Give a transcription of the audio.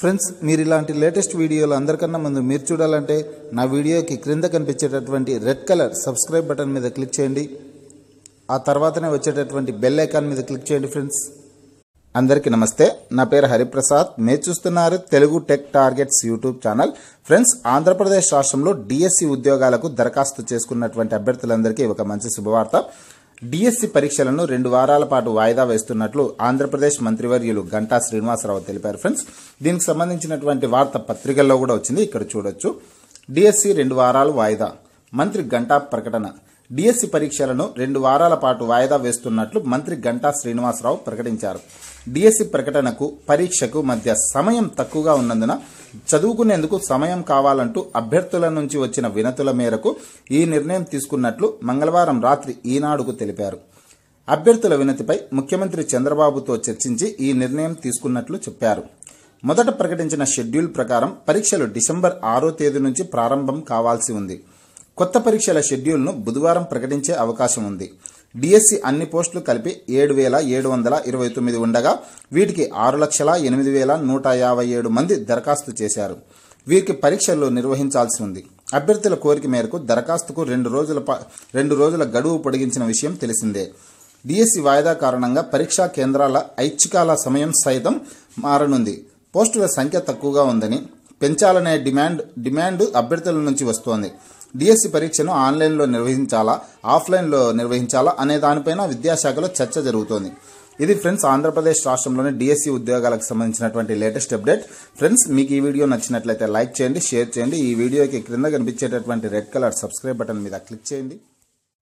Friends, మీరు ఇలాంటి latest వీడియోలు అందరికన్నా ముందు మీరు చూడాలంటే నా వీడియోకి క్రింద కనిపించేటటువంటి రెడ్ కలర్ సబ్స్క్రైబ్ బటన్ మీద క్లిక్ చేయండి. ఆ తర్వాతనే వచ్చేటటువంటి బెల్ ఐకాన్ మీద క్లిక్ చేయండి. ఫ్రెండ్స్, అందరికీ నమస్తే. నా పేరు హరిప్రసాద్. మీరు చూస్తున్నారు Telugu tech targets YouTube channel. Friends, Andhra Pradesh రాష్ట్రంలో డిఎస్సి ఉద్యోగాలకు దరఖాస్తు చేసుకున్నటువంటి అభ్యర్థులందరికీ ఒక మంచి శుభవార్త. డిఎస్సి పరీక్షలను 2 వారాల పాటు వాయిదా వేస్తున్నట్లు ఆంధ్రప్రదేశ్ మంత్రివర్యులు గంటా శ్రీనివాసరావు తెలిపారు. ఫ్రెండ్స్, దీనికి సంబంధించినటువంటి వార్త పత్రికల్లో కూడా వచ్చింది, ఇక్కడ చూడొచ్చు. డిఎస్సి 2 వారాలు వాయిదా. మంత్రి గంటా ప్రకటన. డిఎస్సి పరీక్షలను 2 వారాల పాటు వాయిదా వేస్తున్నట్లు మంత్రి గంటా శ్రీనివాసరావు ప్రకటించారు. డిఎస్సి ప్రకటనకు పరీక్షకు మధ్య సమయం తక్కువగా ఉన్నందున చదువుకునేందుకు సమయం కావాలంటూ అభ్యర్థుల నుంచి వచ్చిన వినతుల మేరకు ఈ నిర్ణయం తీసుకున్నట్లు మంగళవారం రాత్రి ఈనాడుకు తెలిపారు. అభ్యర్థుల వినతిపై ముఖ్యమంత్రి చంద్రబాబుతో చర్చించి ఈ నిర్ణయం తీసుకున్నట్లు చెప్పారు. మొదట ప్రకటించిన షెడ్యూల్ ప్రకారం పరీక్షలు డిసెంబర్ 6వ తేదీ నుంచి ప్రారంభం కావాల్సి ఉంది. కొత్త పరీక్షల షెడ్యూల్ను బుధవారం ప్రకటించే అవకాశం ఉంది. డిఎస్సి అన్ని పోస్టులు కలిపి 7,729 ఉండగా వీటికి 6,08,157 మంది దరఖాస్తు చేశారు. వీరికి పరీక్షలు నిర్వహించాల్సి ఉంది. అభ్యర్థుల కోరిక మేరకు దరఖాస్తుకు 2 రోజుల గడువు పొడిగించిన విషయం తెలిసిందే. డిఎస్సి వాయిదా కారణంగా పరీక్షా కేంద్రాల ఐచ్ఛికాల సమయం సైతం మారనుంది. పోస్టుల సంఖ్య తక్కువగా ఉందని పెంచాలనే డిమాండ్ అభ్యర్థుల నుంచి వస్తోంది. డిఎస్సి పరీక్షను ఆన్లైన్లో నిర్వహించాలా, ఆఫ్లైన్లో నిర్వహించాలా అనే దానిపైన విద్యాశాఖలో చర్చ జరుగుతోంది. ఇది ఫ్రెండ్స్, ఆంధ్రప్రదేశ్ రాష్ట్రంలోని డిఎస్సి ఉద్యోగాలకు సంబంధించినటువంటి లేటెస్ట్ అప్డేట్. ఫ్రెండ్స్, మీకు ఈ వీడియో నచ్చినట్లయితే లైక్ చేయండి, షేర్ చేయండి. ఈ వీడియోకి క్రింద కనిపించేటటువంటి రెడ్ కలర్ సబ్స్క్రైబ్ బటన్ మీద క్లిక్ చేయండి.